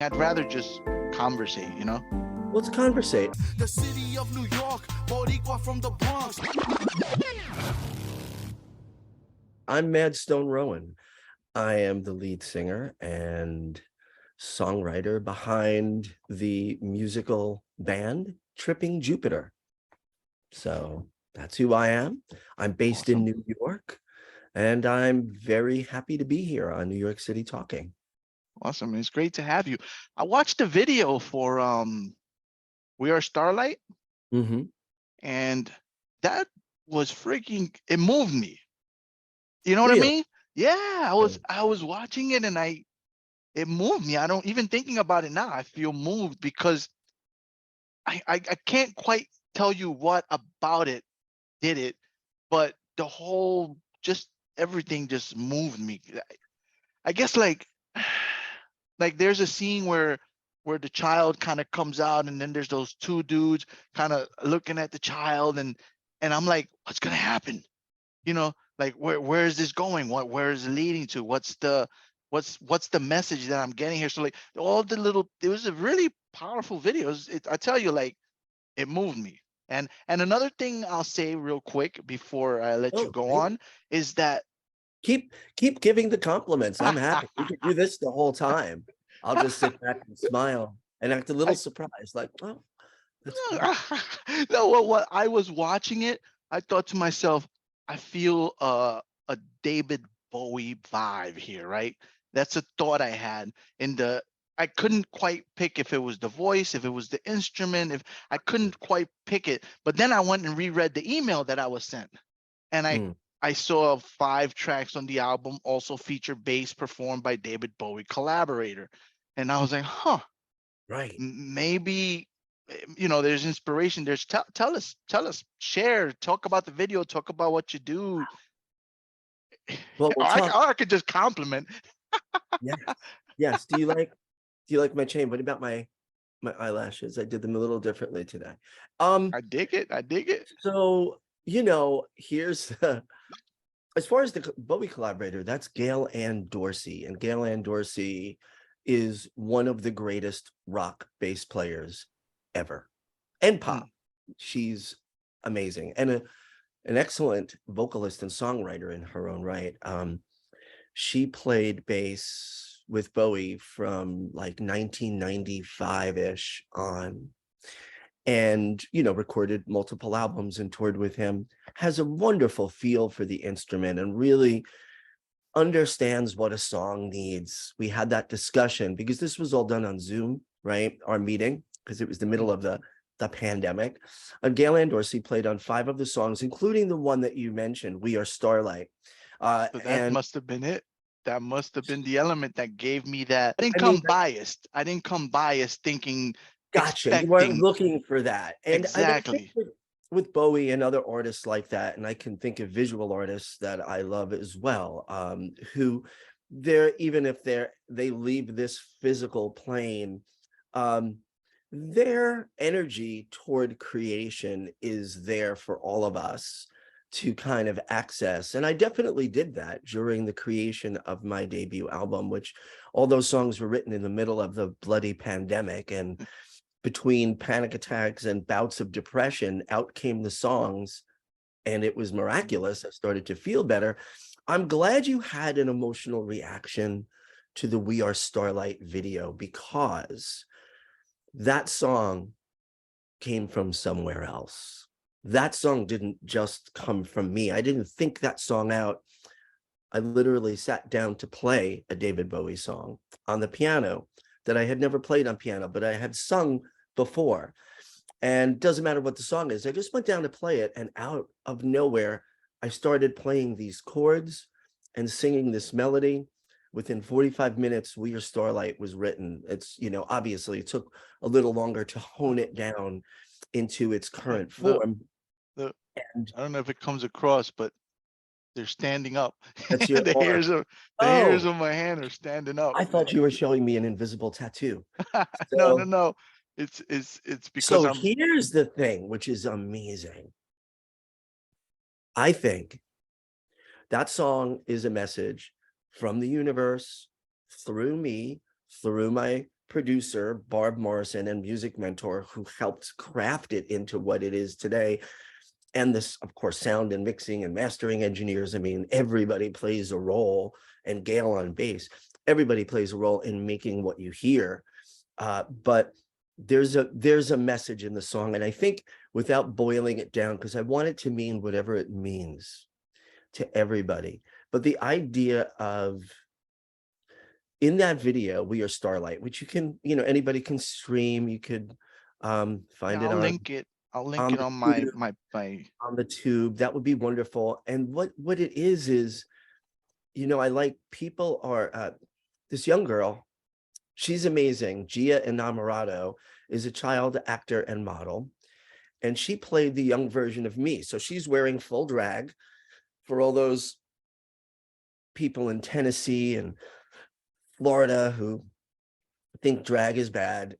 I'd rather just conversate, you know? Let's conversate. The city of New York, Boricua from the Bronx. I'm Madstone Rowan. I am the lead singer and songwriter behind the musical band Tripping Jupiter. So that's who I am. I'm based in New York, and I'm very happy to be here on New York City Talking. Awesome. It's great to have you. I watched the video for We Are Starlight, Mm-hmm. and that was freaking, it moved me. You know what I Really? mean? Yeah, I was watching it and it moved me. I don't even thinking about it now. I feel moved because I can't quite tell you what about it did it, but the whole just everything just moved me. I guess like there's a scene where the child kind of comes out and then there's those two dudes kind of looking at the child and I'm like, what's gonna happen? You know, like where is this going? Where is it leading to? What's the message that I'm getting here? So like all the little, it was a really powerful video. I tell you, like it moved me. And another thing I'll say real quick before I let you Oh, go great. on is that Keep giving the compliments. I'm happy. We could do this the whole time. I'll just sit back and smile and act a little I, surprised, like, oh, that's great. no, what I was watching it, I thought to myself, I feel a David Bowie vibe here, right? That's a thought I had. I couldn't quite pick if it was the voice, if it was the instrument, if I couldn't quite pick it. But then I went and reread the email that I was sent, and Mm, I saw 5 tracks on the album also feature bass performed by David Bowie collaborator, and I was like, huh, right. maybe there's inspiration. There's tell us, share, talk about the video, talk about what you do. Well, or we'll I, talk. or I could just compliment. Yes. Yes. Do you like my chain? What about my eyelashes? I did them a little differently today. Um, I dig it. I dig it. so here's as far as the Bowie collaborator, that's Gail Ann Dorsey, and Gail Ann Dorsey is one of the greatest rock bass players ever, and Mm. pop. She's amazing and an excellent vocalist and songwriter in her own right. She played bass with Bowie from like 1995-ish on, and recorded multiple albums and toured with him, has a wonderful feel for the instrument and really understands what a song needs. We had that discussion because this was all done on Zoom, right? Our meeting, because it was the middle of the pandemic. And Gail Ann Dorsey played on 5 of the songs, including the one that you mentioned, We Are Starlight. So that And must have been it. That must have been the element that gave me that. I didn't I mean, come biased. I didn't come biased thinking, gotcha. You weren't expecting. looking for that. And I think Exactly. with Bowie and other artists like that, and I can think of visual artists that I love as well, who they're, even if they leave this physical plane, um, their energy toward creation is there for all of us to kind of access. And I definitely did that during the creation of my debut album, which all those songs were written in the middle of the bloody pandemic. And between panic attacks and bouts of depression, out came the songs, and it was miraculous. I started to feel better. I'm glad you had an emotional reaction to the We Are Starlight video, because that song came from somewhere else. That song didn't just come from me. I didn't think that song out. I literally sat down to play a David Bowie song on the piano that I had never played on piano, but I had sung before. And doesn't matter what the song is, I just went down to play it, and out of nowhere, I started playing these chords and singing this melody. Within 45 minutes, We Are Starlight was written. It's, obviously it took a little longer to hone it down into its Hey, current look, form. look. And I don't know if it comes across, but they're standing up. that's your the arm. hairs of the hairs Oh, of my hand are standing up. I thought you were showing me an invisible tattoo. No, no, So, no. It's because so I'm. here's the thing, which is amazing. I think that song is a message from the universe through me, through my producer, Barb Morrison, and music mentor who helped craft it into what it is today. And this, of course, sound and mixing and mastering engineers. I mean, everybody plays a role, and Gail on bass. Everybody plays a role in making what you hear. But there's a message in the song, and I think without boiling it down, because I want it to mean whatever it means to everybody. But the idea of, in that video, We Are Starlight, which you can, anybody can stream. You could find Yeah, it I'll on link it. I'll link on it the on tube, my. on the tube. That would be wonderful. And what it is, I like people are this young girl. She's amazing. Gia Enamorado is a child actor and model, and she played the young version of me. So she's wearing full drag. For all those people in Tennessee and Florida who think drag is bad,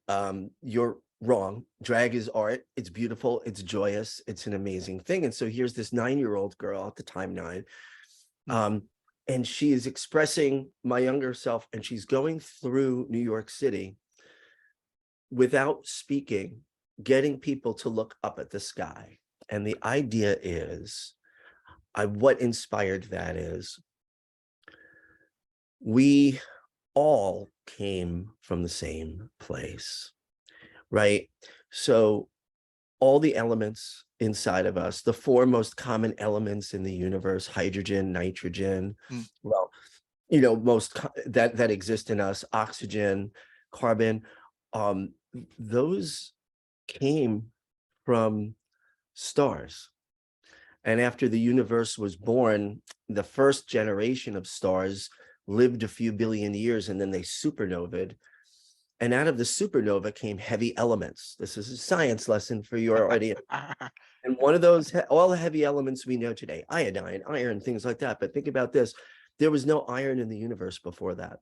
you're wrong. Drag is art. It's beautiful. It's joyous. It's an amazing thing. And so here's this 9-year-old girl, at the time 9, and she is expressing my younger self, and she's going through New York City without speaking, getting people to look up at the sky. And the idea is, what inspired that is, we all came from the same place, right? So all the elements inside of us, the 4 most common elements in the universe, hydrogen, nitrogen, well, that exist in us, oxygen, carbon, those came from stars. And after the universe was born, the first generation of stars lived a few billion years, and then they supernovaed. And out of the supernova came heavy elements. This is a science lesson for your audience. And one of those, all the heavy elements we know today, iodine, iron, things like that. But think about this. There was no iron in the universe before that.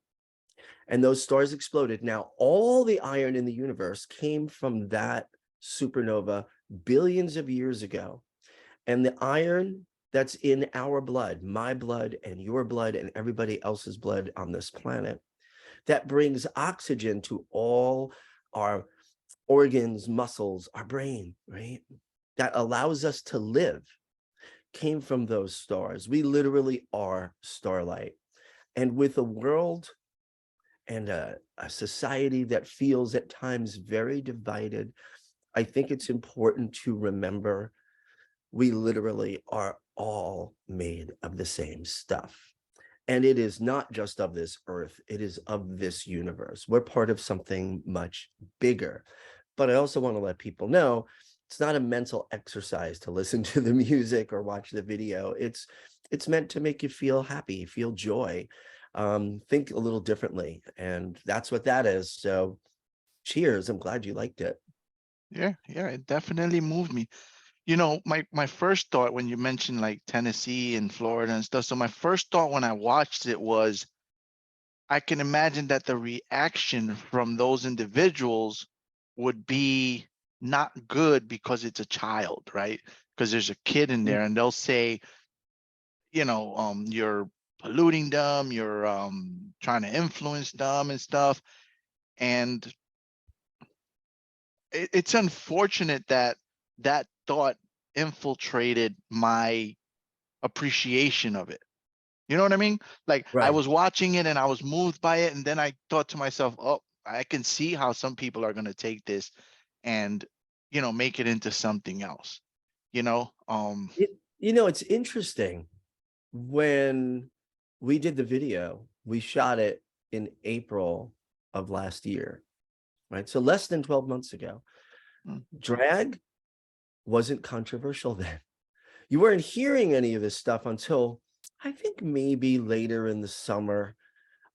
And those stars exploded. Now, all the iron in the universe came from that supernova billions of years ago. And the iron that's in our blood, my blood and your blood and everybody else's blood on this planet, that brings oxygen to all our organs, muscles, our brain, right? That allows us to live, came from those stars. We literally are starlight. And with a world and a society that feels at times very divided, I think it's important to remember we literally are all made of the same stuff. And it is not just of this earth, it is of this universe. We're part of something much bigger. But I also want to let people know, it's not a mental exercise to listen to the music or watch the video. It's meant to make you feel happy, feel joy, think a little differently. And that's what that is. So cheers. I'm glad you liked it. Yeah, it definitely moved me. My first thought when you mentioned like Tennessee and Florida and stuff, so my first thought when I watched it was, I can imagine that the reaction from those individuals would be not good because it's a child, right? Because there's a kid in there, and they'll say, you're polluting them, you're trying to influence them and stuff. And it's unfortunate that that thought infiltrated my appreciation of it. You know what I mean? Like, I Right. was watching it and I was moved by it, and then I thought to myself, oh, I can see how some people are going to take this and make it into something else. It's interesting. When we did the video, we shot it in April of last year, right? So less than 12 months ago. Drag wasn't controversial then. You weren't hearing any of this stuff until I think maybe later in the summer,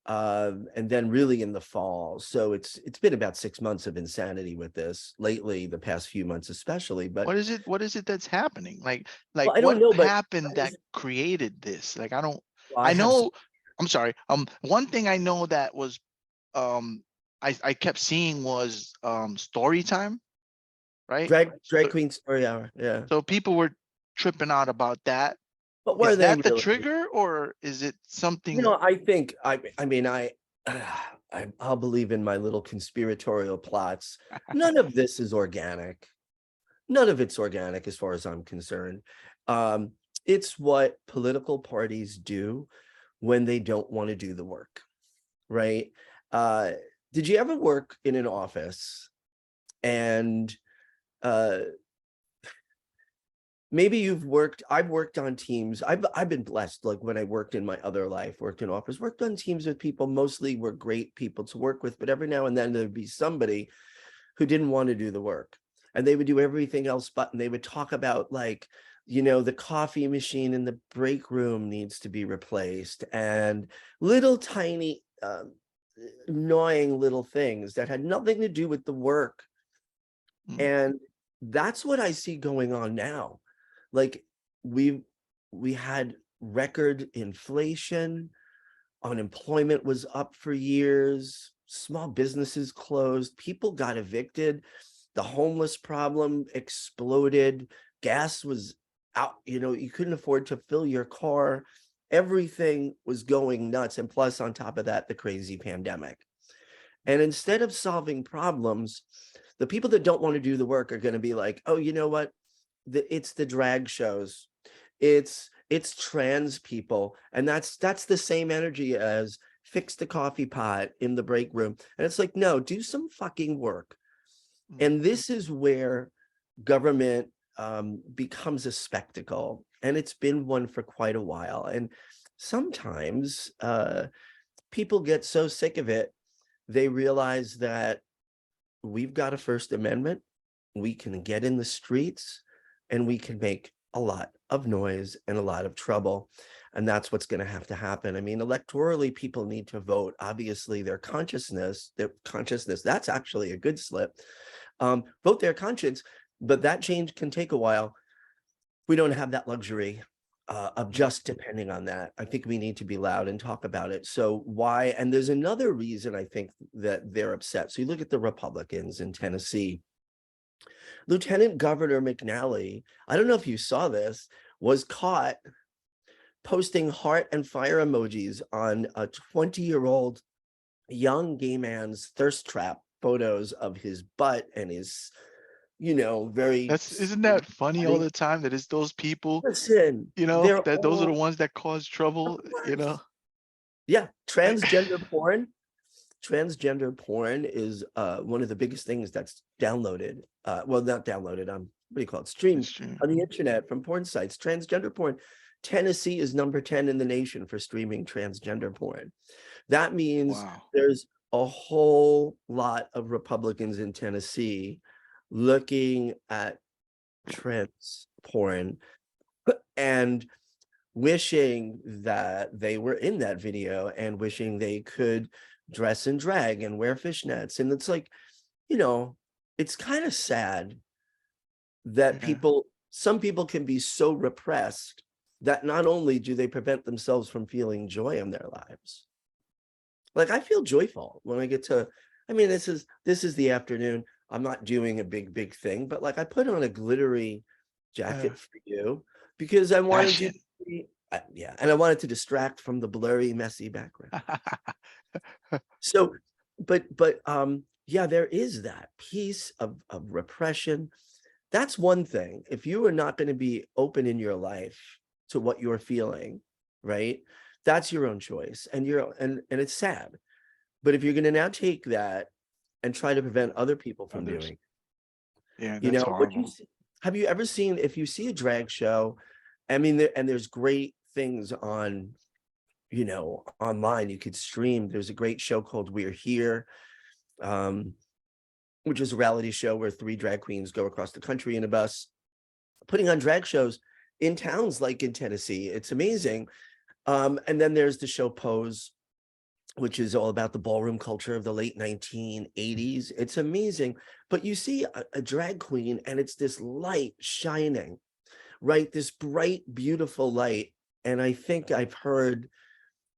and then really in the fall. So it's been about 6 months of insanity with this lately, the past few months especially. But what is it that's happening? Like well, I don't what know, but happened that created this? Like, well, I know, I'm sorry. One thing I know that was, I kept seeing was story time, right? drag queen story hour. Yeah. So people were tripping out about that. But were Is they that the really? trigger, or is it something? I think I mean I'll believe in my little conspiratorial plots. None of this is organic. None of it's organic as far as I'm concerned. It's what political parties do when they don't want to do the work, right? Uh, did you ever work in an office and uh, maybe I've worked on teams. I've been blessed, like when I worked in my other life, worked in office, worked on teams with people, mostly were great people to work with, but every now and then there'd be somebody who didn't want to do the work. And they would do everything else but, and they would talk about like, the coffee machine in the break room needs to be replaced, and little tiny annoying little things that had nothing to do with the work. Mm. And that's what I see going on now. Like we had record inflation, unemployment was up for years, small businesses closed, people got evicted, the homeless problem exploded, gas was out, you couldn't afford to fill your car, everything was going nuts, and plus on top of that, the crazy pandemic. And instead of solving problems, the people that don't want to do the work are going to be like, oh, you know what? It's the drag shows. It's trans people. And that's the same energy as fix the coffee pot in the break room. And it's like, no, do some fucking work. And this is where government becomes a spectacle. And it's been one for quite a while. And sometimes people get so sick of it, they realize that we've got a First Amendment, we can get in the streets, and we can make a lot of noise and a lot of trouble. And that's what's going to have to happen. I mean, electorally, people need to vote. Obviously, their consciousness, that's actually a good slip. Vote their conscience, but that change can take a while. We don't have that luxury of just depending on that. I think we need to be loud and talk about it. So why? And there's another reason I think that they're upset. So you look at the Republicans in Tennessee. Lieutenant Governor McNally, I don't know if you saw this, was caught posting heart and fire emojis on a 20-year-old young gay man's thirst trap photos of his butt and his, very. Isn't that funny all the time that it's those people, Listen, that those are the ones that cause trouble, Yeah, transgender porn. Transgender porn is one of the biggest things that's downloaded. Well, not downloaded. What do you call it? Streamed on the internet from porn sites. Transgender porn. Tennessee is number 10 in the nation for streaming transgender porn. That means there's a whole lot of Republicans in Tennessee looking at trans porn and wishing that they were in that video and wishing they could dress in drag and wear fishnets. And it's like, it's kind of sad that some people can be so repressed that not only do they prevent themselves from feeling joy in their lives. Like I feel joyful when I get to, this is the afternoon. I'm not doing a big thing, but like I put on a glittery jacket for you because I wanted you to be, and I wanted to distract from the blurry, messy background. So, but there is that piece of repression. That's one thing. If you are not going to be open in your life to what you're feeling, right? That's your own choice, and it's sad. But if you're going to now take that and try to prevent other people from doing it, that's horrible. Have you ever seen, if you see a drag show, and there's great things on, online, you could stream. There's a great show called We're Here, which is a reality show where 3 drag queens go across the country in a bus, putting on drag shows in towns like in Tennessee. It's amazing. And then there's the show Pose, which is all about the ballroom culture of the late 1980s. It's amazing. But you see a drag queen and it's this light shining, right? This bright, beautiful light. And I think I've heard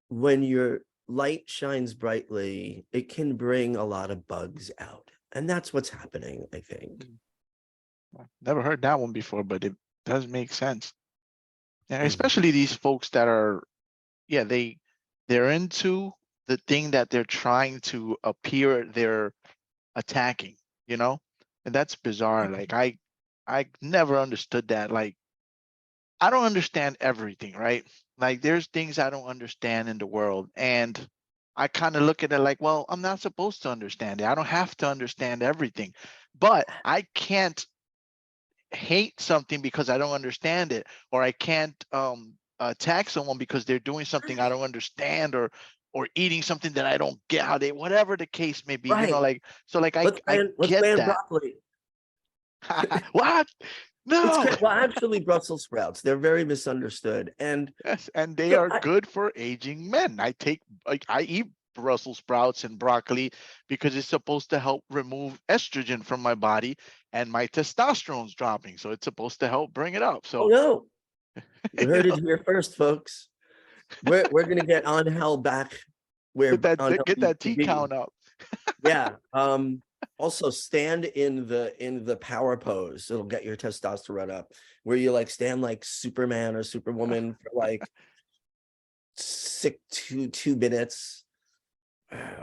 when your light shines brightly, it can bring a lot of bugs out. And that's what's happening, I think. Never heard that one before, but it does make sense. And especially these folks that are, they're into the thing that they're trying to appear they're attacking, you know? And that's bizarre. Like I never understood that. Like I don't understand everything, right? Like there's things I don't understand in the world, and I kind of look at it like, well, I'm not supposed to understand it. I don't have to understand everything. But I can't hate something because I don't understand it, or I can't attack someone because they're doing something I don't understand, or eating something that I don't get how they, whatever the case may be, you know, Right. like, so like I Let's get ban that. broccoli. What? It's No. good. Well, actually, Brussels sprouts, they're very misunderstood. And Yes, and they so are good for aging men. I take, like, I eat Brussels sprouts and broccoli because it's supposed to help remove estrogen from my body, and my testosterone's dropping, so it's supposed to help bring it up. oh So, no, you you heard it know, here first, folks. We're gonna get on hell back where on hell get needs that to T be. count up. Yeah. Also stand in the power pose. It'll get your testosterone up. Where you like stand like Superman or Superwoman for like 2 minutes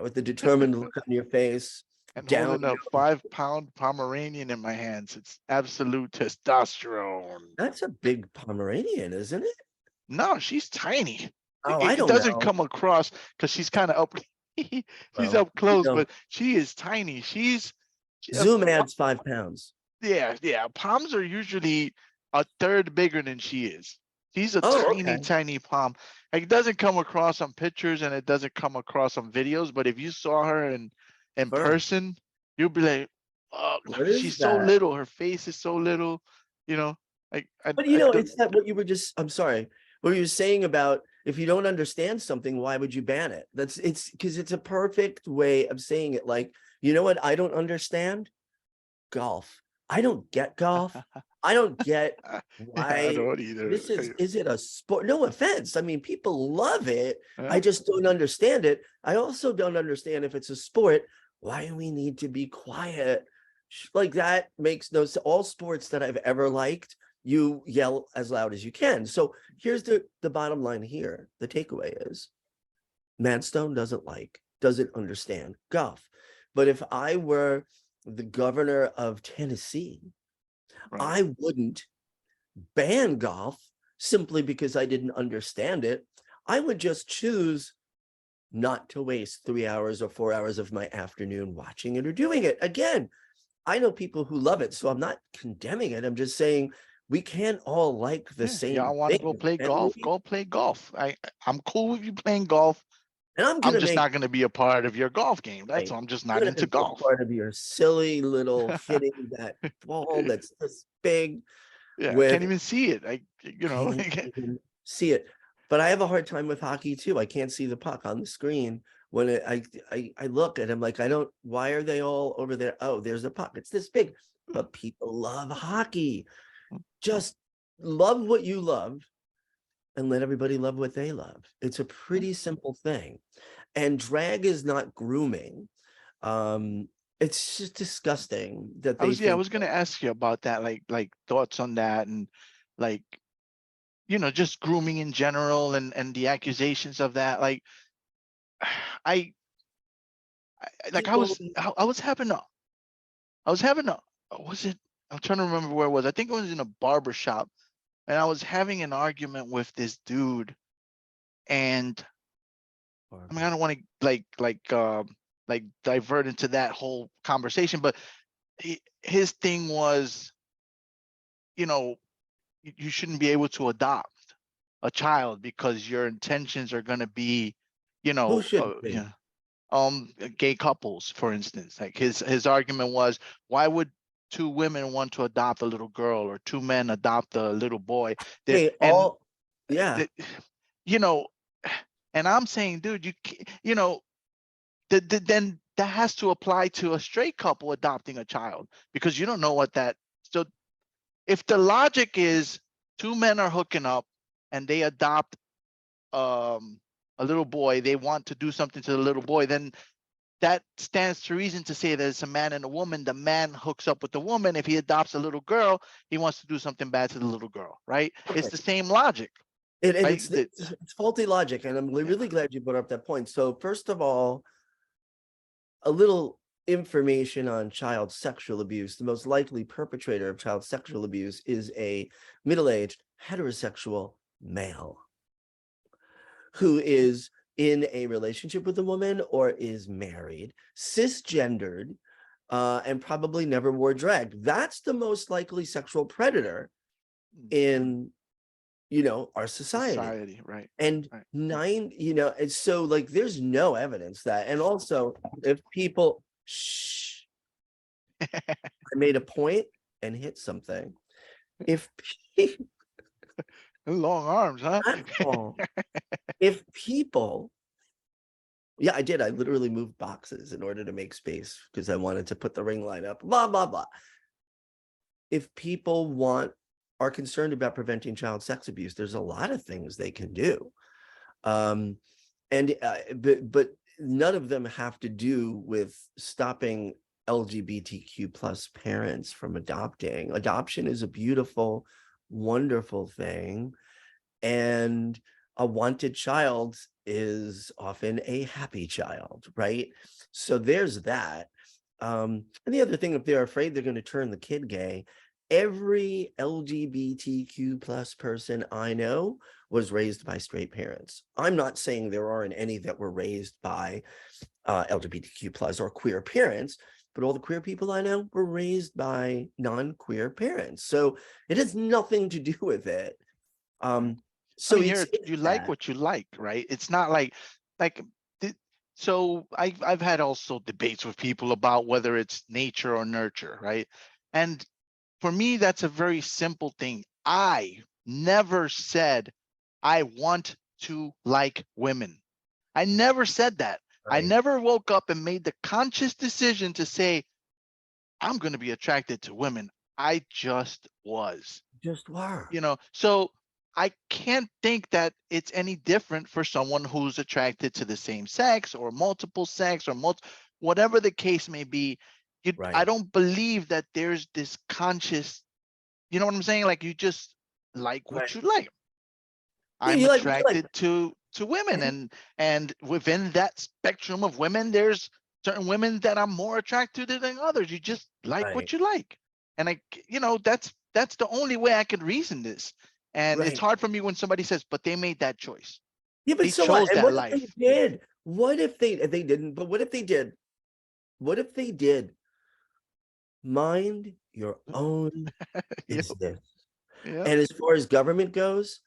with the determined look on your face. And Down. holding a 5-pound Pomeranian in my hands, it's absolute testosterone. That's a big Pomeranian, isn't it? No, she's tiny. Oh, I It don't doesn't know. come across because she's kind of up. She's Well, up close, but she is tiny. Zoom adds 5 pounds. Yeah. Palms are usually a third bigger than she is. She's a Oh, tiny, okay. tiny palm. Like, it doesn't come across on pictures and it doesn't come across on videos. But if you saw her in Fur. person, you'll be like, oh, What she's is so that? little. Her face is so little. You know, like But it's that what you were just, I'm sorry, what you were saying about if you don't understand something, why would you ban it? It's because it's a perfect way of saying it. Like, you know what I don't understand? Golf. I don't get golf. I don't get Yeah, I why don't either. is it a sport? No offense. I mean, people love it. Yeah. I just don't understand it. I also don't understand if it's a sport, why do we need to be quiet? Like that makes no sense. All sports that I've ever liked, you yell as loud as you can. So here's the bottom line here. The takeaway is Madstone doesn't understand golf. But if I were the governor of Tennessee, Right. I wouldn't ban golf simply because I didn't understand it. I would just choose not to waste 3 hours or 4 hours of my afternoon watching it or doing it. Again, I know people who love it, so I'm not condemning it. I'm just saying we can't all like the same Y'all want to go thing, play can golf? we? Go play golf. I'm cool with you playing golf. And I'm I'm gonna just make not going to be a part of your golf game. That's like all. I'm just I'm not gonna into be a golf. part of your silly little hitting that ball that's this big Yeah, I can't with even see it. can't even see it. But I have a hard time with hockey too. I can't see the puck on the screen when I look at them like I don't. Why are they all over there? Oh, there's the puck. It's this big. But people love hockey. Just love what you love and let everybody love what they love. It's a pretty simple thing. And drag is not grooming. It's just disgusting that I they was think going to ask you about that, like thoughts on that, and like, just grooming in general, and the accusations of that. Like, I, like people. I was having a I was having a was it I'm trying to remember where it was. I think it was in a barber shop, and I was having an argument with this dude, and I mean, I don't want to like divert into that whole conversation, but his thing was, you know, you shouldn't be able to adopt a child because your intentions are going to be, Who should be? gay couples, for instance. Like his argument was, why would two women want to adopt a little girl, or two men adopt a little boy? There Hey, and yeah. you know, and I'm saying, dude, then that has to apply to a straight couple adopting a child, because you don't know what that. So if the logic is two men are hooking up and they adopt a little boy, they want to do something to the little boy, then that stands to reason to say that it's a man and a woman. The man hooks up with the woman. If he adopts a little girl, he wants to do something bad to the little girl, right? It's the same logic. And right? it's faulty logic, and I'm really glad you brought up that point. So first of all, a little information on child sexual abuse. The most likely perpetrator of child sexual abuse is a middle-aged heterosexual male who is in a relationship with a woman or is married, cisgendered, and probably never wore drag. That's the most likely sexual predator in, our society. Right? And Right. and so like there's no evidence that. And also, if people, I made a point and hit something. If people, Long arms, huh? if people, yeah, I did. I literally moved boxes in order to make space because I wanted to put the ring light up, blah, blah, blah. If people are concerned about preventing child sex abuse, there's a lot of things they can do. But none of them have to do with stopping LGBTQ plus parents from adopting. Adoption is a beautiful, wonderful thing. And a wanted child is often a happy child, right? So there's that. And the other thing, if they're afraid they're going to turn the kid gay, every LGBTQ plus person I know was raised by straight parents. I'm not saying there aren't any that were raised by LGBTQ plus or queer parents, but all the queer people I know were raised by non-queer parents. So it has nothing to do with it. So You like what you like, right? It's not like so I've had also debates with people about whether it's nature or nurture, right? And for me, that's a very simple thing. I never said I want to like women. I never said that. I Right. never woke up and made the conscious decision to say, I'm going to be attracted to women. I just was. Just were. So I can't think that it's any different for someone who's attracted to the same sex or multiple sex or whatever the case may be. I Right. don't believe that there's this conscious, you know what I'm saying? Like you just like what Right. you like. Yeah, I'm you like what you like. attracted to women, and within that spectrum of women, there's certain women that I'm more attracted to than others. You just like Right. what you like, and that's the only way I could reason this. And it's Right. hard for me when somebody says, "But they made that choice. Yeah, but They so what? chose And that what if life." they did? What if they didn't? But what if they did? What if they did? Mind your own Yep, business. yep. And as far as government goes,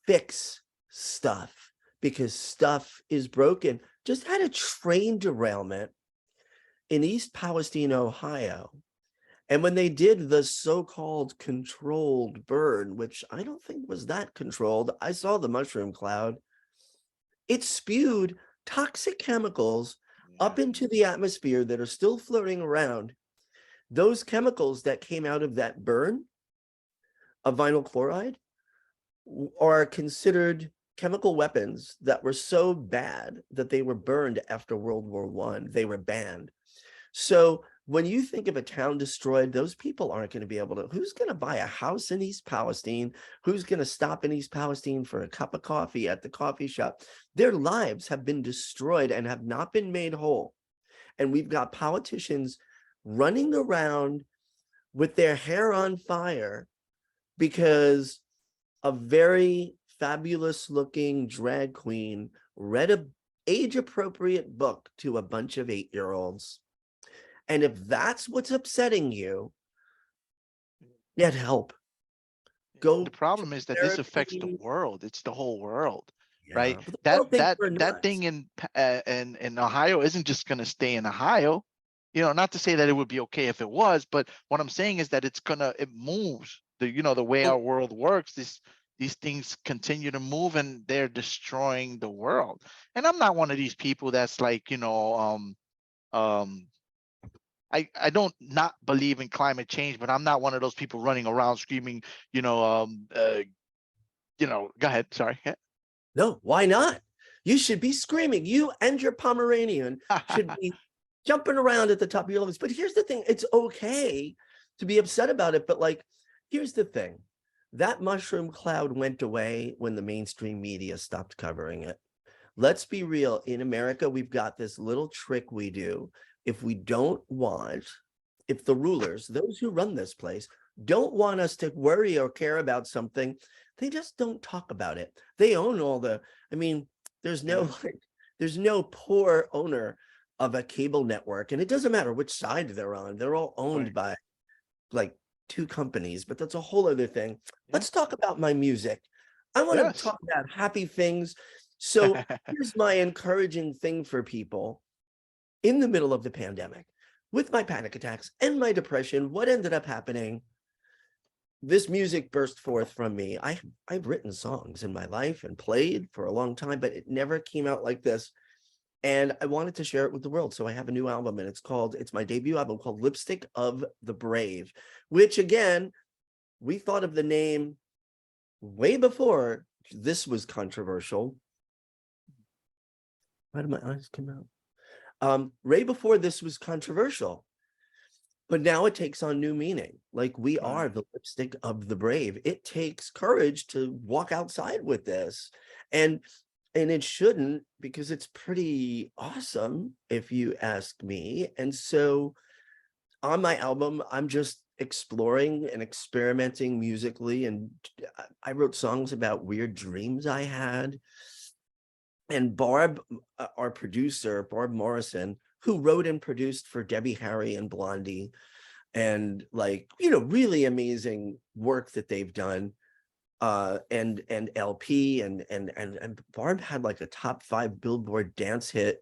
fix stuff because stuff is broken. Just had a train derailment in East Palestine, Ohio. And when they did the so-called controlled burn, which I don't think was that controlled, I saw the mushroom cloud. It spewed toxic chemicals up into the atmosphere that are still floating around. Those chemicals that came out of that burn of vinyl chloride are considered chemical weapons that were so bad that they were burned after World War I. They were banned. So when you think of a town destroyed, those people aren't going to be able to, who's going to buy a house in East Palestine? Who's going to stop in East Palestine for a cup of coffee at the coffee shop? Their lives have been destroyed and have not been made whole. And we've got politicians running around with their hair on fire because a very fabulous looking drag queen read a age-appropriate book to a bunch of 8-year-olds. And if that's what's upsetting you, get help. Go. The problem is that this affects the world. It's the whole world, right? But the That world thinks that we're that nuts. thing in Ohio isn't just going to stay in Ohio. Not to say that it would be okay if it was, but what I'm saying is that it moves. The way our world works, these things continue to move and they're destroying the world. And I'm not one of these people that's like, I don't not believe in climate change, but I'm not one of those people running around screaming, go ahead. Sorry. No, why not? You should be screaming. You and your Pomeranian should be jumping around at the top of your lungs. But here's the thing. It's okay to be upset about it. But like, here's the thing. That mushroom cloud went away when the mainstream media stopped covering it. Let's be real. In America, we've got this little trick we do. If we don't want, if the rulers, those who run this place, don't want us to worry or care about something, they just don't talk about it. They own all the, I mean, there's no Yeah. like, there's no poor owner of a cable network, and it doesn't matter which side they're on. They're all owned Right. by like two companies, but that's a whole other thing. Yeah. Let's talk about my music. I want to Yes. talk about happy things. So here's my encouraging thing for people in the middle of the pandemic with my panic attacks and my depression. What ended up happening? This music burst forth from me. I've written songs in my life and played for a long time, but it never came out like this. And I wanted to share it with the world. So I have a new album, and it's my debut album called Lipstick of the Brave, which again, we thought of the name way before this was controversial. Why did my eyes come out? Way before this was controversial. But now it takes on new meaning. Like, we are Right. the lipstick of the brave. It takes courage to walk outside with this. And it shouldn't, because it's pretty awesome, if you ask me. And so on my album, I'm just exploring and experimenting musically. And I wrote songs about weird dreams I had. And Barb, our producer, Barb Morrison, who wrote and produced for Debbie Harry and Blondie, and like, really amazing work that they've done. And LP and Barb had like a top 5 Billboard dance hit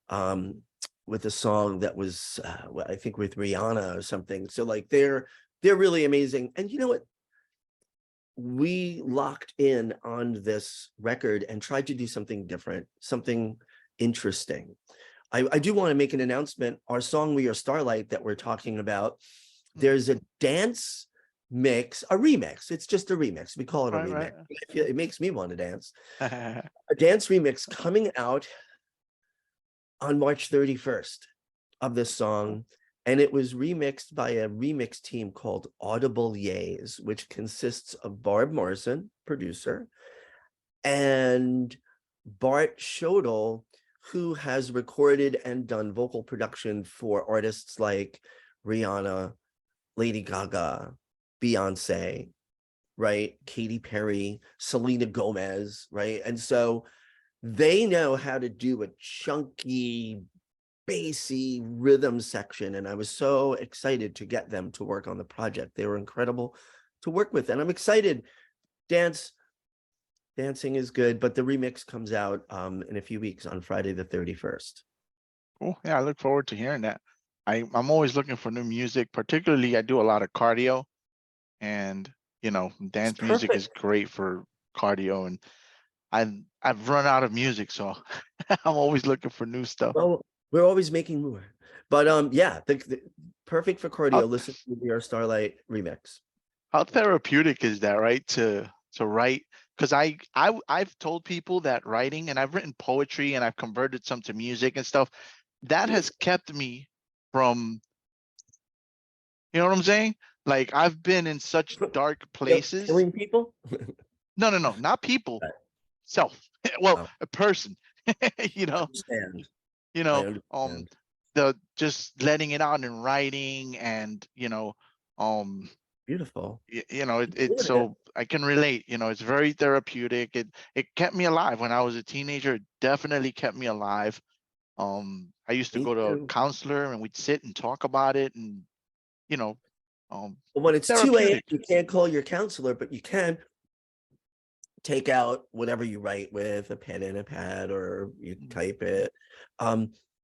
with a song that was I think with Rihanna or something. So like they're really amazing. And you know what? We locked in on this record and tried to do something different, something interesting. I do want to make an announcement. Our song We Are Starlight that we're talking about, there's a dance mix, a remix. It's just a remix. We call it a Right. remix. It makes me want to dance. Right. A dance remix coming out on March 31st of this song. And it was remixed by a remix team called Audible Yays, which consists of Barb Morrison, producer, and Bart Shodel, who has recorded and done vocal production for artists like Rihanna, Lady Gaga, Beyonce, right? Katy Perry, Selena Gomez, right? And so they know how to do a chunky, bassy rhythm section. And I was so excited to get them to work on the project. They were incredible to work with. And I'm excited. Dancing is good, but the remix comes out in a few weeks on Friday the 31st. Cool. Yeah, I look forward to hearing that. I'm always looking for new music. Particularly, I do a lot of cardio, and It's dance music is perfect. great for cardio. And I've run out of music, so I'm always looking for new stuff. Well, we're always making more. But yeah, the perfect for How cardio. Listen to the Our Starlight remix. how therapeutic is that, right? To write, because I've told people that writing, and I've written poetry, and I've converted some to music and stuff. That has kept me from, you know what I'm saying? Like, I've been in such dark places. Killing people? No, not people, self. Well, Oh, a person. you I know, understand. you I know, understand. the just letting it out in writing, and um, Beautiful. it's Doing it. so I can relate. It's very therapeutic. It kept me alive when I was a teenager. It definitely kept me alive. I used to Me go to a too. counselor, and we'd sit and talk about it, and you know, When it's it's 2 a.m., therapeutic. you can't call your counselor, but you can take out whatever you write with a pen and a pad, or you Mhm. type it.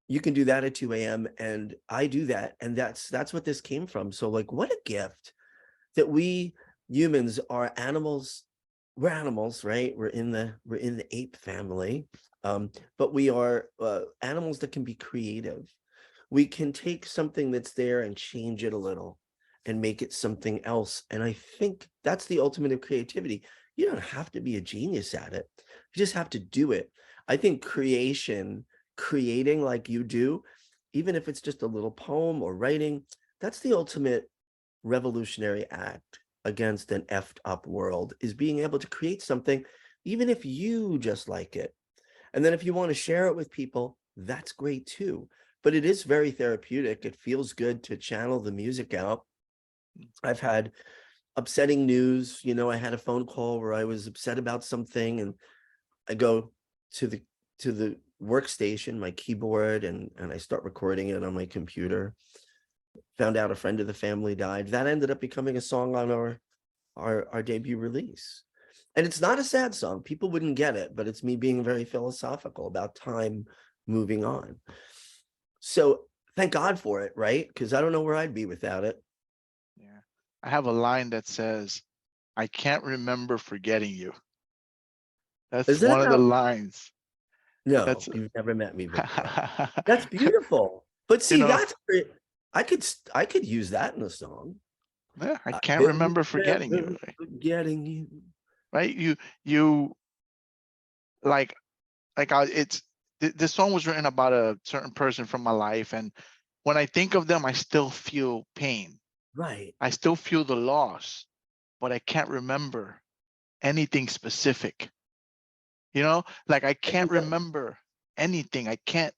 You can do that at 2 a.m. And I do that. And that's what this came from. So like, what a gift that we humans are animals. We're animals, right? We're in the ape family. But we are animals that can be creative. We can take something that's there and change it a little and make it something else. And I think that's the ultimate of creativity. You don't have to be a genius at it. You just have to do it. I think creating like you do, even if it's just a little poem or writing, that's the ultimate revolutionary act. against an effed up world is being able to create something, even if you just like it. And then if you want to share it with people, that's great too. But it is very therapeutic. It feels good to channel the music out. I've had upsetting news. I had a phone call where I was upset about something, and I go to the workstation, my keyboard, and I start recording it on my computer. Found out a friend of the family died. That ended up becoming a song on our debut release. And it's not a sad song. People wouldn't get it, but it's me being very philosophical about time moving on. So thank God for it, right? Because I don't know where I'd be without it. Yeah. I have a line that says, I can't remember forgetting you. That's Is that one of the about? lines. No, That's you've never met me before. That's beautiful. But you see, know, I could use that in a song. yeah, I I can't can remember forgetting remember you. forgetting you. Right? You like this song was written about a certain person from my life, and when I think of them, I still feel pain. Right. I still feel the loss, but I can't remember anything specific. Like I can't remember anything. I can't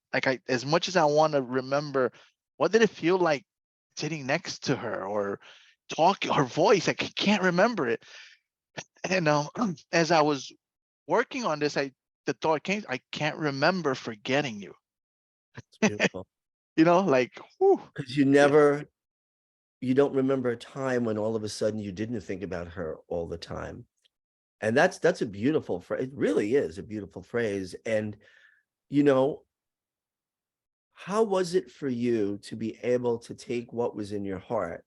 as much as I want to remember, what did it feel like sitting next to her or talking, her voice? I can't remember it. And as I was working on this, the thought came, I can't remember forgetting you. It's beautiful. Like, whew, Because yeah, you don't remember a time when all of a sudden you didn't think about her all the time. And that's a beautiful phrase. It really is a beautiful phrase. And you know, how was it for you to be able to take what was in your heart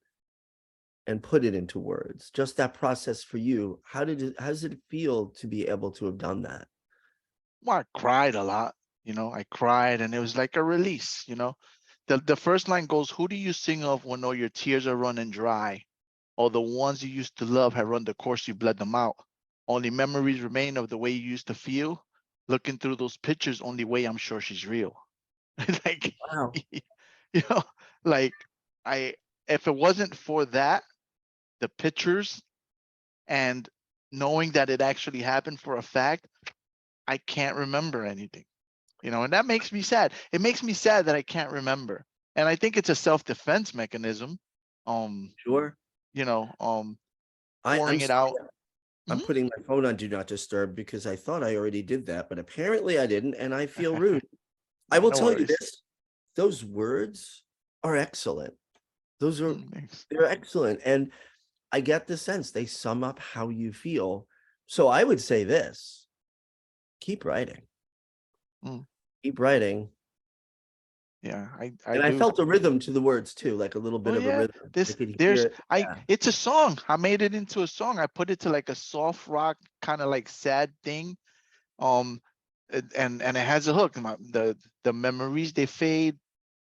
and put it into words? Just that process for you. How does it feel to be able to have done that? well, I cried a lot. I cried, and it was like a release. The first line goes, who do you sing of when all your tears are running dry? All the ones you used to love have run the course, you bled them out. Only memories remain of the way you used to feel. Looking through those pictures, only way I'm sure she's real. Like, Wow. you know, like I, if it wasn't for that, the pictures and knowing that it actually happened for a fact, I can't remember anything. And that makes me sad. It makes me sad that I can't remember. And I think it's a self-defense mechanism. Um, Sure. you know, um, I'm pouring it sorry. out. I'm Mhm. putting my phone on do not disturb because I thought I already did that, but apparently I didn't, and I feel rude. I Nah, will no tell you worries. this, those words are excellent. Thanks. They're excellent. And I get the sense they sum up how you feel. So I would say this, keep writing, Mm, keep writing. yeah, I And I do. felt a rhythm to the words too, like a little Oh bit of a yeah, rhythm. I could hear there's it. I Yeah. it's a song. I made it into a song. I put it to like a soft rock kind of like sad thing. Um, and it has a hook. The memories they fade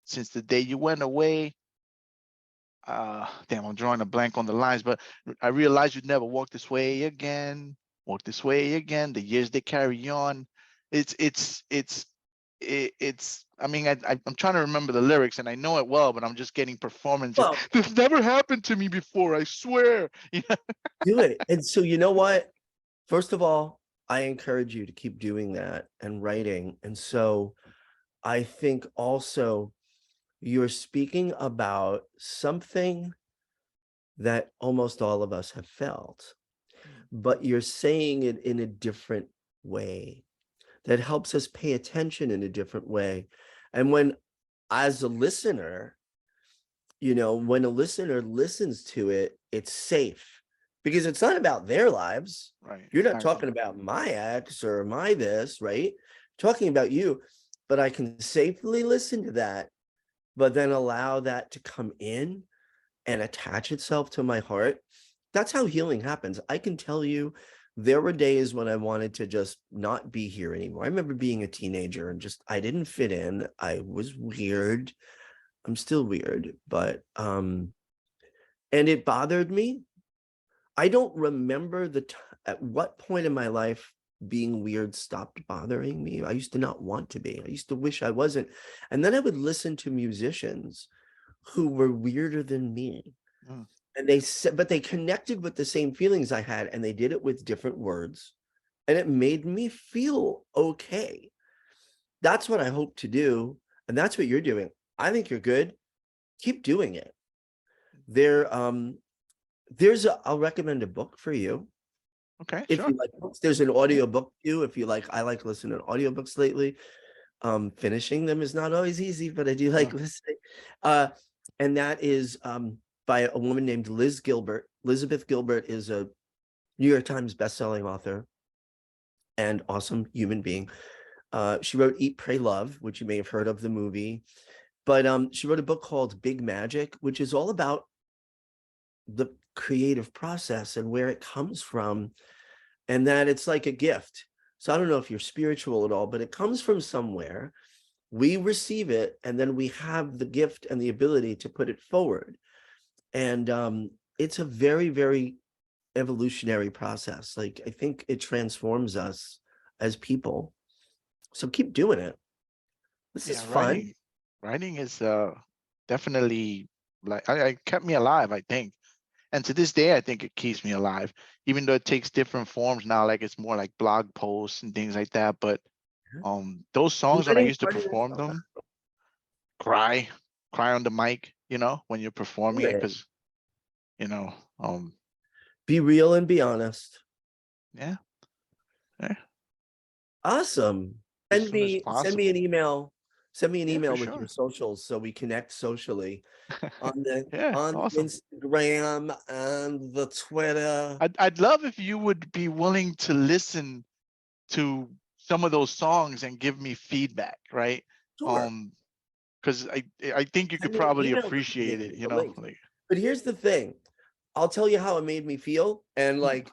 since the day you went away. Damn, I'm drawing a blank on the lines, but I realized you'd never walk this way again. Walk this way again. The years they carry on. It's. I mean, I'm trying to remember the lyrics, and I know it well, but I'm just getting performance. Well, This never happened to me before. I swear. do it. And so you know what? First of all, I encourage you to keep doing that and writing. And so I think also you're speaking about something that almost all of us have felt, but you're saying it in a different way that helps us pay attention in a different way. And when, as a listener, when a listener listens to it, it's safe because it's not about their lives. Right. You're not Exactly. talking about my ex or my this, right? Talking about you, but I can safely listen to that, but then allow that to come in and attach itself to my heart. That's how healing happens. I can tell you there were days when I wanted to just not be here anymore. I remember being a teenager and just I didn't fit in. I was weird. I'm still weird, but and it bothered me. I don't remember at what point in my life being weird stopped bothering me. I used to not want to be. I used to wish I wasn't. And then I would listen to musicians who were weirder than me. Mm. And they said, but they connected with the same feelings I had, and they did it with different words, and it made me feel okay. That's what I hope to do, and that's what you're doing. I think you're good. Keep doing it. I'll recommend a book for you Okay, if sure. you like books. There's an Yeah. audio book too. If you like, I like listening to audiobooks lately. Finishing them is not always easy, but I do like listening. And that is by a woman named Liz Gilbert. Elizabeth Gilbert is a New York Times bestselling author and awesome human being. She wrote Eat, Pray, Love, which you may have heard of the movie. But she wrote a book called Big Magic, which is all about the creative process and where it comes from, and that it's like a gift. So I don't know if you're spiritual at all, but it comes from somewhere. We receive it, and then we have the gift and the ability to put it forward. And it's a very, very evolutionary process. Like, I think it transforms us as people. So keep doing it. This is Yeah, fun. writing is definitely like I kept me alive, I think. And to this day, I think it keeps me alive, even though it takes different forms now, like it's more like blog posts and things like that. But those The songs when I wedding used to party is perform them, cry, cry on the mic, when you're performing do it, it. because you know, Be real and be honest. yeah, yeah, Awesome. as Send soon as me send me an possible. email. Send me an Yeah, for email with your sure. socials so we connect socially on the Yeah, on awesome. Instagram and the Twitter. I'd love if you would be willing to listen to some of those songs and give me feedback, right? Sure. Um, because I think you could Send me an probably email with appreciate it, the link. like But here's the thing. I'll tell you how it made me feel. And mm,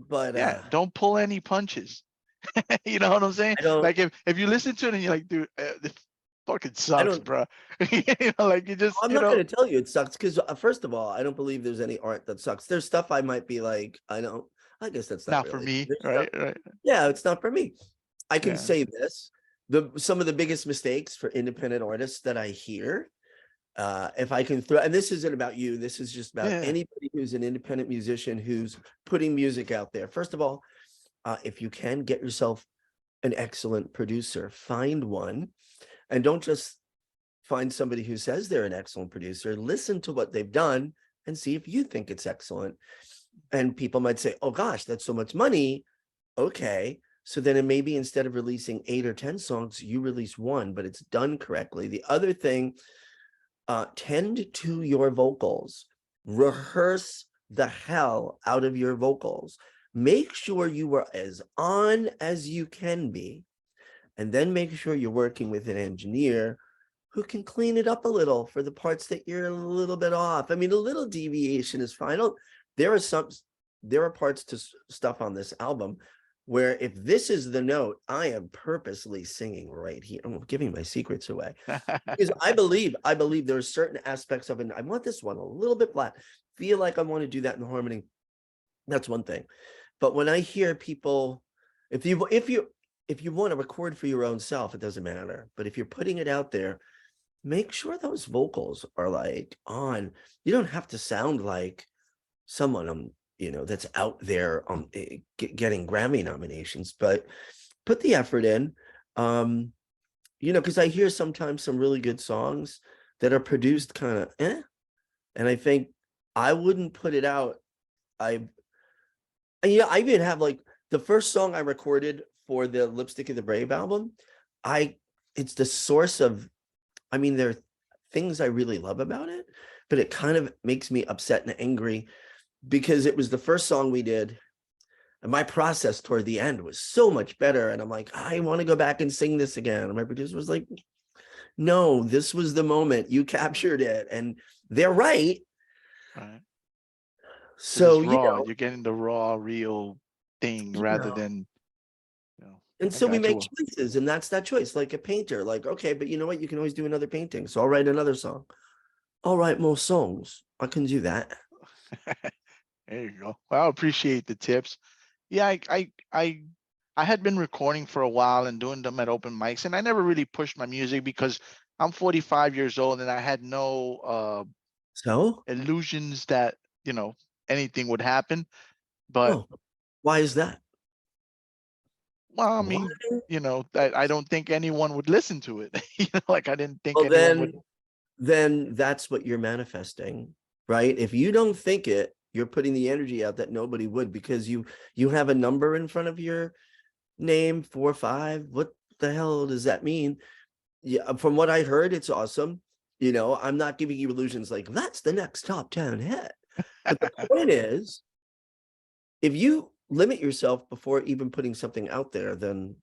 but yeah, don't pull any punches. You know what I'm saying? I don't Like if you listen to it and you're like, dude, this fucking I sucks, don't bro. Like you just, I'm not going to tell you it sucks because first of all, I don't believe there's any art that sucks. There's stuff I might be like, I guess that's not not for really. me, There's stuff, right? Right. yeah, it's not for me. I can Yeah. say this. Some of the biggest mistakes for independent artists that I hear, if I can throw, and this isn't about you, this is just about Yeah. anybody who's an independent musician who's putting music out there. First of all, if you can get yourself an excellent producer, find one, and don't just find somebody who says they're an excellent producer. Listen to what they've done and see if you think it's excellent. And people might say, oh gosh, that's so much money. Okay. So then it maybe instead of releasing 8 or 10 songs, you release one, but it's done correctly. The other thing, tend to your vocals. Rehearse the hell out of your vocals. Make sure you are as on as you can be. And then make sure you're working with an engineer who can clean it up a little for the parts that you're a little bit off. I mean, a little deviation is fine. There are parts to stuff on this album where if this is the note, I am purposely singing right here. I'm giving my secrets away because I believe there are certain aspects of it. I want this one a little bit flat. Feel like I want to do that in the harmony. That's one thing. But when I hear people, if you want to record for your own self, it doesn't matter. But if you're putting it out there, make sure those vocals are like on. You don't have to sound like someone that's out there getting Grammy nominations, but put the effort in. Because I hear sometimes some really good songs that are produced kind of and I think I wouldn't put it out. I even have like the first song I recorded for the Lipstick of the Brave album. It's the source of, there are things I really love about it, but it kind of makes me upset and angry because it was the first song we did. And my process toward the end was so much better. And I'm like, I want to go back and sing this again. And my producer was like, no, this was the moment. You captured it. And they're right. Right. So, It's raw. You're getting the raw, real thing rather than, and I so we got make you. choices, and that's that choice. Like a painter, like, okay, but you know what? You can always do another painting. So I'll write another song. I'll write more songs. I can do that. There you go. Well, I appreciate the tips. Yeah, I had been recording for a while and doing them at open mics, and I never really pushed my music because I'm 45 years old and I had no So, illusions that, anything would happen. But oh, why is that? well, I Why? mean, I don't think anyone would listen to it. Like I didn't think Well, anyone would. then that's what you're manifesting, right? If you don't think it, you're putting the energy out that nobody would, because you have a number in front of your name, 4 5. What the hell does that mean? Yeah, from what I heard, it's awesome. I'm not giving you illusions like that's the next top 10 hit. But the point is, if you limit yourself before even putting something out there, then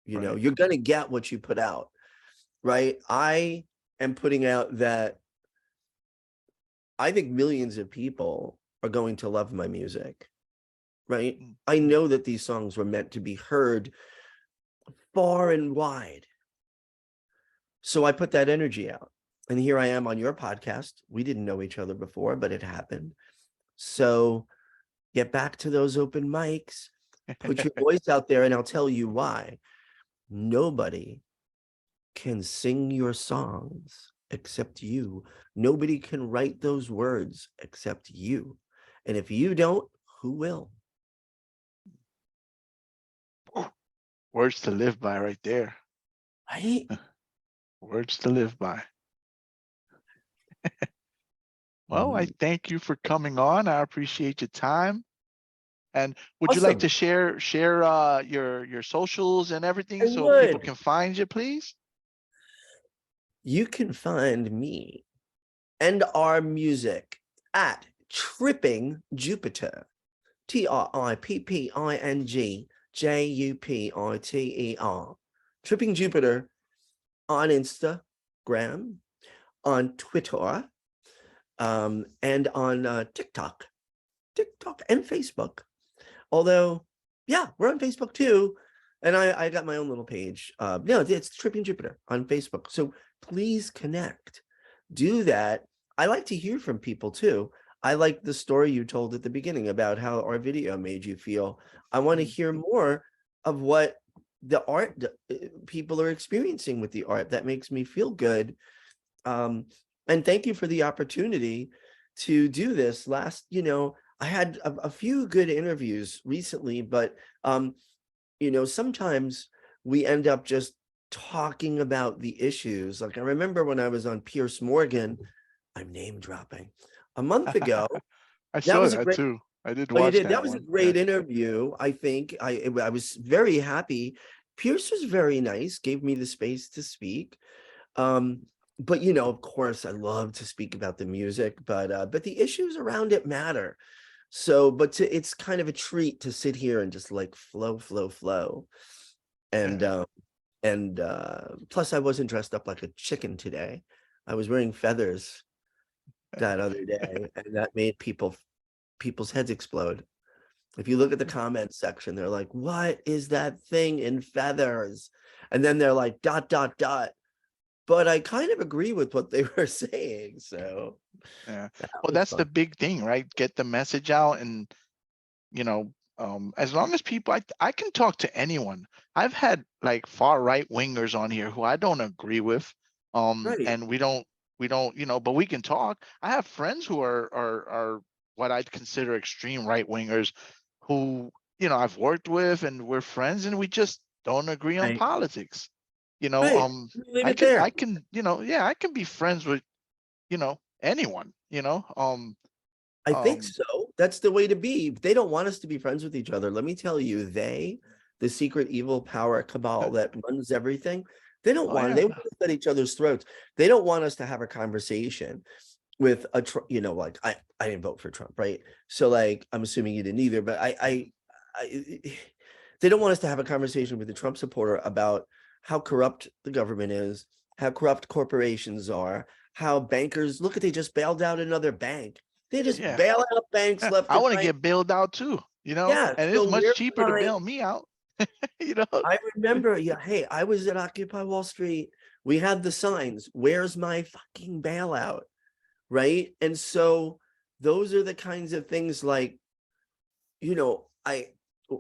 Right. you're going to get what you put out, right? I am putting out that I think millions of people are going to love my music, right? Mm. I know that these songs were meant to be heard far and wide. So I put that energy out. And here I am on your podcast. We didn't know each other before, but it happened. So get back to those open mics, put your voice out there, and I'll tell you why. Nobody can sing your songs except you. Nobody can write those words except you. And if you don't, who will? Words to live by right there. Right? Words to live by. Well, I Mm. thank you for coming on. I appreciate your time. And would you like Awesome. to share your socials and everything I so people would. can find you, please? You can find me and our music at Tripping Jupiter. TRIPPING JUPITER. Tripping Jupiter on Instagram, on Twitter, and on TikTok and Facebook. Although, yeah, we're on Facebook too. And I got my own little page. No, it's Tripping Jupiter on Facebook. So please connect. Do that. I like to hear from people too. I like the story you told at the beginning about how our video made you feel. I want to hear more of what the art people are experiencing with the art. That makes me feel good. And thank you for the opportunity to do this. I had a few good interviews recently, but sometimes we end up just talking about the issues. Like I remember when I was on Pierce Morgan, I'm name dropping, a month ago. I That saw was a that great. too. I did Oh, you watch did? That that was a one. Yeah. great interview. I think I was very happy. Pierce was very nice, gave me the space to speak. Um, but of course, I love to speak about the music, but the issues around it matter. So, it's kind of a treat to sit here and just like flow. And Yeah. plus I wasn't dressed up like a chicken today. I was wearing feathers that other day, and that made people's heads explode. If you look at the comments section, they're like, what is that thing in feathers? And then they're like, dot, dot, dot. But I kind of agree with what they were saying. So Yeah. that Well, was that's the fun. big thing, right? Get the message out, and as long as people, I can talk to anyone. I've had like far right wingers on here who I don't agree with, Right. and we don't, but we can talk. I have friends who are what I'd consider extreme right wingers, who I've worked with, and we're friends, and we just don't agree on Right. politics. Right. Leave I it can there. I can yeah, I can be friends with anyone. I think Um, so. That's the way to be. They don't want us to be friends with each other. Let me tell you, the secret evil power cabal that runs everything, they don't oh want, yeah, they want us at each other's throats. They don't want us to have a conversation with like I didn't vote for Trump, right? So like I'm assuming you didn't either, but I they don't want us to have a conversation with a Trump supporter about how corrupt the government is, how corrupt corporations are, how bankers look at they just bailed out another bank. They just yeah. bail out banks left I and want to right. get bailed out too, Yeah, and so it's much where's cheaper to my bail me out, you know. I remember, yeah, hey, I was at Occupy Wall Street. We had the signs, where's my fucking bailout? Right. And so those are the kinds of things like,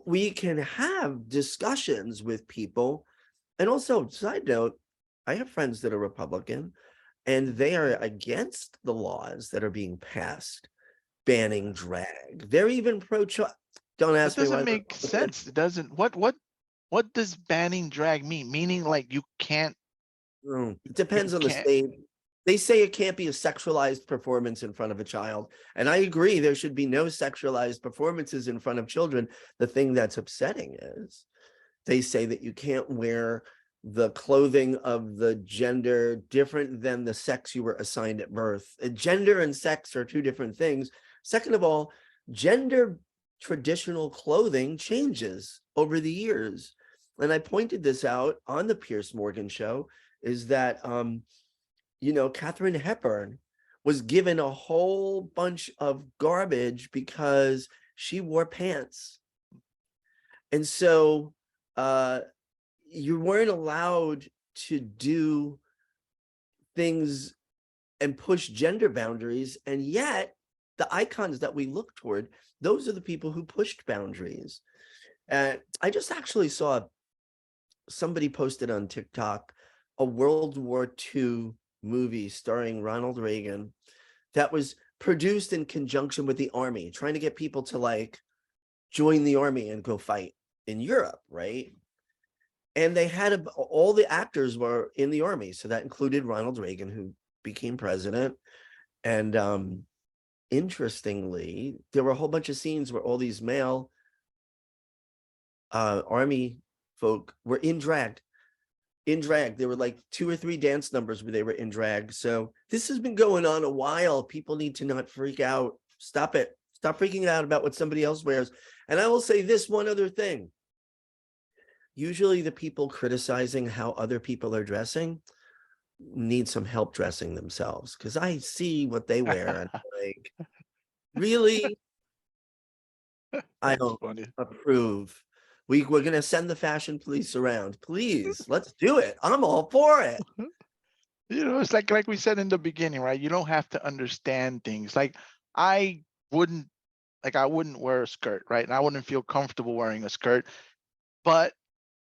we can have discussions with people. And also, side note, I have friends that are Republican, and they are against the laws that are being passed banning drag. They're even pro-choice. Don't That ask me doesn't why. make sense. It doesn't. What does banning drag mean? Meaning like you can't, It depends you on the can't. state. They say it can't be a sexualized performance in front of a child. And I agree, there should be no sexualized performances in front of children. The thing that's upsetting is they say that you can't wear the clothing of the gender different than the sex you were assigned at birth. Gender and sex are two different things. Second of all, gender traditional clothing changes over the years. And I pointed this out on the Pierce Morgan show, is that Katharine Hepburn was given a whole bunch of garbage because she wore pants. And so you weren't allowed to do things and push gender boundaries. And yet the icons that we look toward, those are the people who pushed boundaries. And I just actually saw somebody posted on TikTok a World War II movie starring Ronald Reagan that was produced in conjunction with the army, trying to get people to like join the army and go fight in Europe, right? And they had all the actors were in the army, so that included Ronald Reagan, who became president. And interestingly, there were a whole bunch of scenes where all these male army folk were in drag. There were like 2 or 3 dance numbers where they were in drag. So this has been going on a while. People need to not freak out. Stop it. Stop freaking out about what somebody else wears. And I will say this one other thing. Usually the people criticizing how other people are dressing need some help dressing themselves, because I see what they wear and I'm like, really? I That's don't funny. approve. We're going to send the fashion police around. Please, let's do it. I'm all for it. It's like we said in the beginning, right? You don't have to understand things. Like I wouldn't I wouldn't wear a skirt, right? And I wouldn't feel comfortable wearing a skirt, but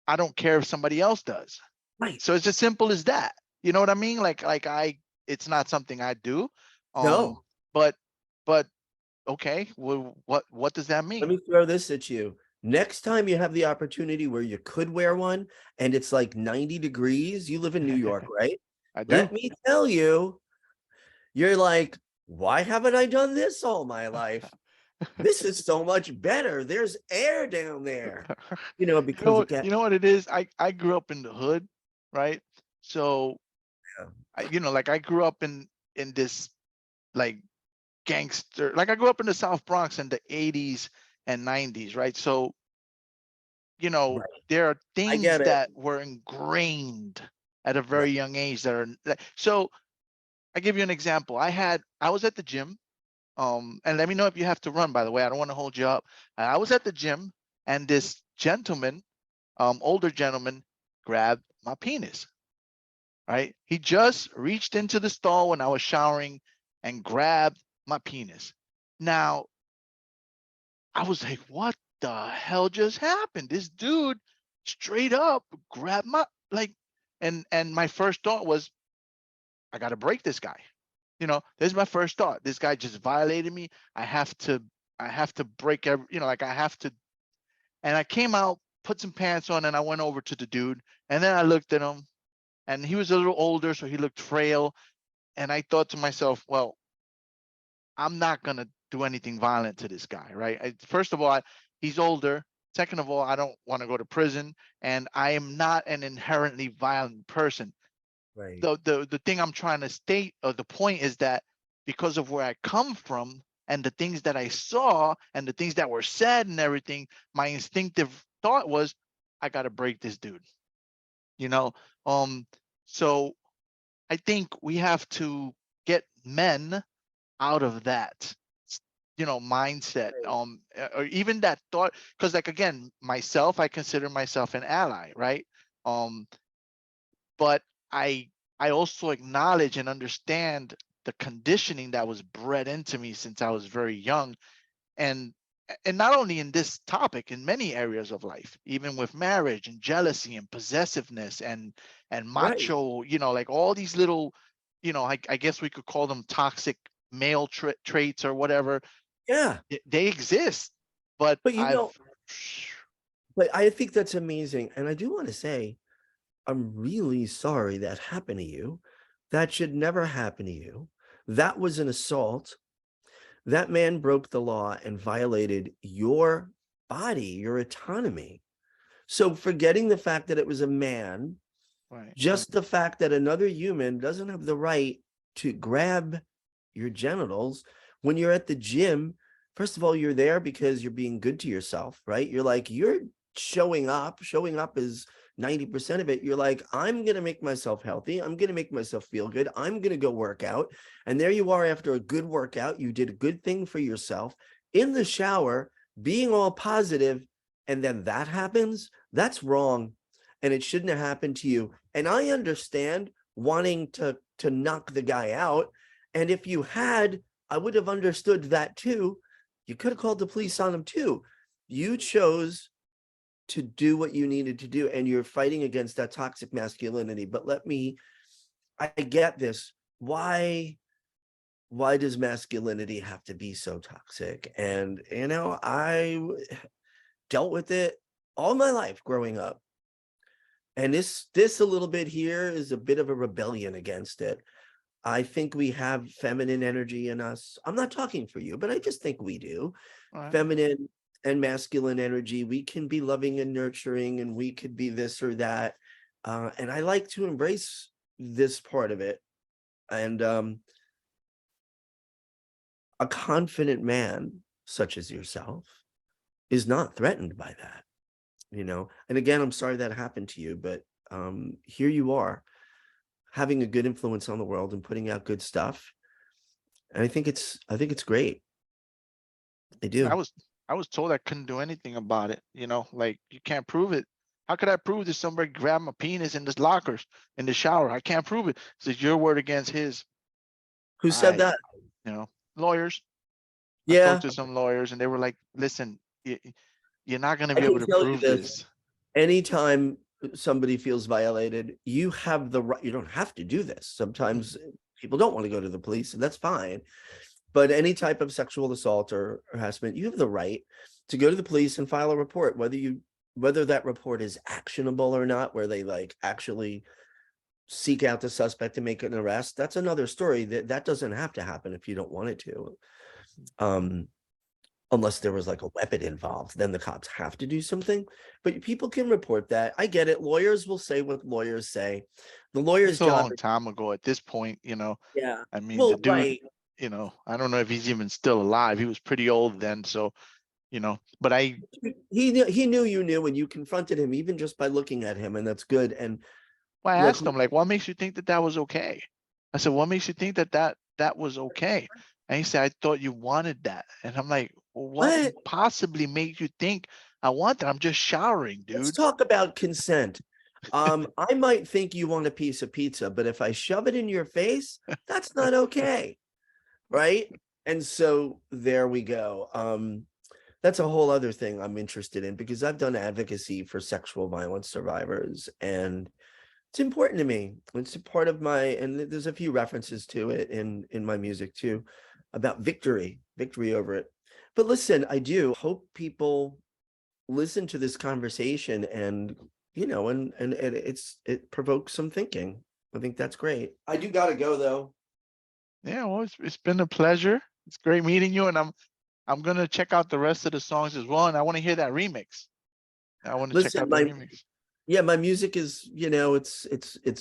I don't care if somebody else does. Right. So it's as simple as that. You know what I mean? It's not something I do. No. But okay, well, what does that Let mean? me throw this at you. Next time you have the opportunity where you could wear one and it's like 90 degrees, you live in New York, right? I do. Let me tell you, you're like, why haven't I done this all my life? This is so much better. There's air down there, because it gets. You know what it is? I grew up in the hood, right? So I grew up in this like gangster, like I grew up in the South Bronx in the 80s and 90s, right? So Right. there are I things get it. that were ingrained at a very young age that are so. I give you an example. I was at the gym, and let me know if you have to run, by the way. I don't want to hold you up. I was at the gym and this gentleman, older gentleman, grabbed my penis, right? He just reached into the stall when I was showering and grabbed my penis. Now, I was like, what the hell just happened? This dude straight up grabbed my and my first thought was, I gotta break this guy. This is my first thought. This guy just violated me. I have to break I have to. And I came out, put some pants on, and I went over to the dude. And then I looked at him, and he was a little older, so he looked frail. And I thought to myself, well, I'm not gonna do anything violent to this guy, right? First of all, he's older. Second of all, I don't want to go to prison, and I am not an inherently violent person. Right. The thing I'm trying to state, or the point is that because of where I come from and the things that I saw and the things that were said and everything, my instinctive thought was, I gotta break this dude. You know, so I think we have to get men out of that mindset, or even that thought, because like again, myself, I consider myself an ally, right? um but I also acknowledge and understand the conditioning that was bred into me since I was very young, and not only in this topic, in many areas of life, even with marriage and jealousy and possessiveness and Right. macho, like all these little you know, I guess we could call them toxic male traits or whatever. Yeah. They exist, but But you I've know, but I think that's amazing. And I do want to say, I'm really sorry that happened to you. That should never happen to you. That was an assault. That man broke the law and violated your body, your autonomy. So forgetting the fact that it was a man, right. just the fact that another human doesn't have the right to grab your genitals when you're at the gym. First of all, you're there because you're being good to yourself, right? You're like, you're showing up. Showing up is 90% of it. You're like, I'm going to make myself healthy. I'm going to make myself feel good. I'm going to go work out. And there you are after a good workout. You did a good thing for yourself in the shower, being all positive, and then that happens. That's wrong. And it shouldn't have happened to you. And I understand wanting to knock the guy out. And if you had, I would have understood that too. You could have called the police on him too. You chose to do what you needed to do, and you're fighting against that toxic masculinity. But I get this. Why does masculinity have to be so toxic? And, you know, I dealt with it all my life growing up. And this a little bit here is a bit of a rebellion against it. I think we have feminine energy in us. I'm not talking for you, but I just think we do. Right. Feminine and masculine energy. We can be loving and nurturing, and we could be this or that. And I like to embrace this part of it. And a confident man, such as yourself, is not threatened by that, you know. And again, I'm sorry that happened to you, but here you are, having a good influence on the world and putting out good stuff. And I think it's great. I do. I was told I couldn't do anything about it. You know, like, you can't prove it. How could I prove that somebody grabbed my penis in the lockers in the shower? I can't prove it. It's your word against his. Who said that? You know, lawyers. I Yeah, talked to some lawyers, and they were like, "Listen, you're not going to I be can able to tell you prove this. this." Anytime somebody feels violated, you have the right. You don't have to do this. Sometimes people don't want to go to the police, and that's fine. But any type of sexual assault or harassment, you have the right to go to the police and file a report, whether that report is actionable or not, where they like actually seek out the suspect and make an arrest. That's another story. That doesn't have to happen if you don't want it to. Unless there was like a weapon involved, then the cops have to do something. But people can report that. I get it. Lawyers will say what lawyers say. The lawyer's It's a job long time ago at this point, you know. yeah. I mean, the Well, dude, right. you know, I don't know if he's even still alive. He was pretty old then, so, you know. But He knew you knew, and you confronted him even just by looking at him, and that's good. And I look, asked him, like, what makes you think that that was okay? I said, what makes you think that that was okay? And he said, I thought you wanted that. And I'm like, well, what possibly made you think I want that? I'm just showering, let's dude. talk about consent. I might think you want a piece of pizza, but if I shove it in your face, that's not okay, right? And so there we go. That's a whole other thing I'm interested in, because I've done advocacy for sexual violence survivors, and it's important to me. It's a part of my, and there's a few references to it in my music too, about victory over it. But listen, I do hope people listen to this conversation, and you know, and it provokes some thinking. I think that's great. I do gotta go though. Yeah, well, it's been a pleasure. It's great meeting you, and I'm gonna check out the rest of the songs as well, and I want to hear that remix. I want to check Listen, out the remix. my music is, you know, it's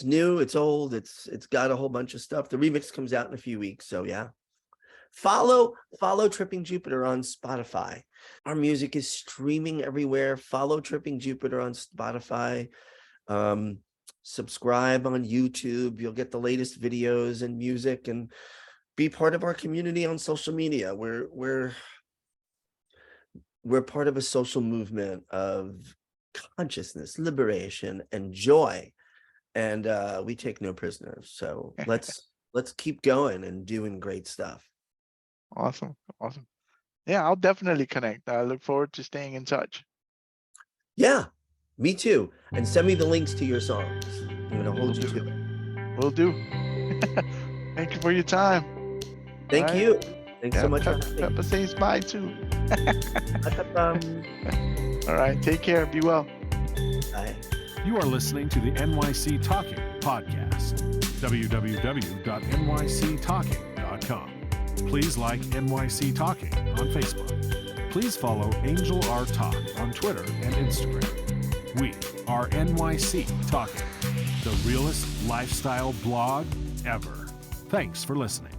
new, it's old, it's got a whole bunch of stuff. The remix comes out in a few weeks, so yeah. Follow Tripping Jupiter on Spotify. Our music is streaming everywhere. Follow Tripping Jupiter on Spotify. Subscribe on YouTube. You'll get the latest videos and music, and be part of our community on social media. We're part of a social movement of consciousness, liberation, and joy. And we take no prisoners. So let's keep going and doing great stuff. Awesome. Yeah, I'll definitely connect. I look forward to staying in touch. Yeah, me too. And send me the links to your songs. I'm going to hold you to it. Will do. Thank you for your time. Thank All right. you. Thanks so much. Pepper says bye too. Bye. All right. Take care. Be well. You are listening to the NYC Talking podcast. www.nyctalking.com. Please like NYC Talking on Facebook. Please follow Angel R Talk on Twitter and Instagram. We are NYC Talking, the realest lifestyle blog ever. Thanks for listening.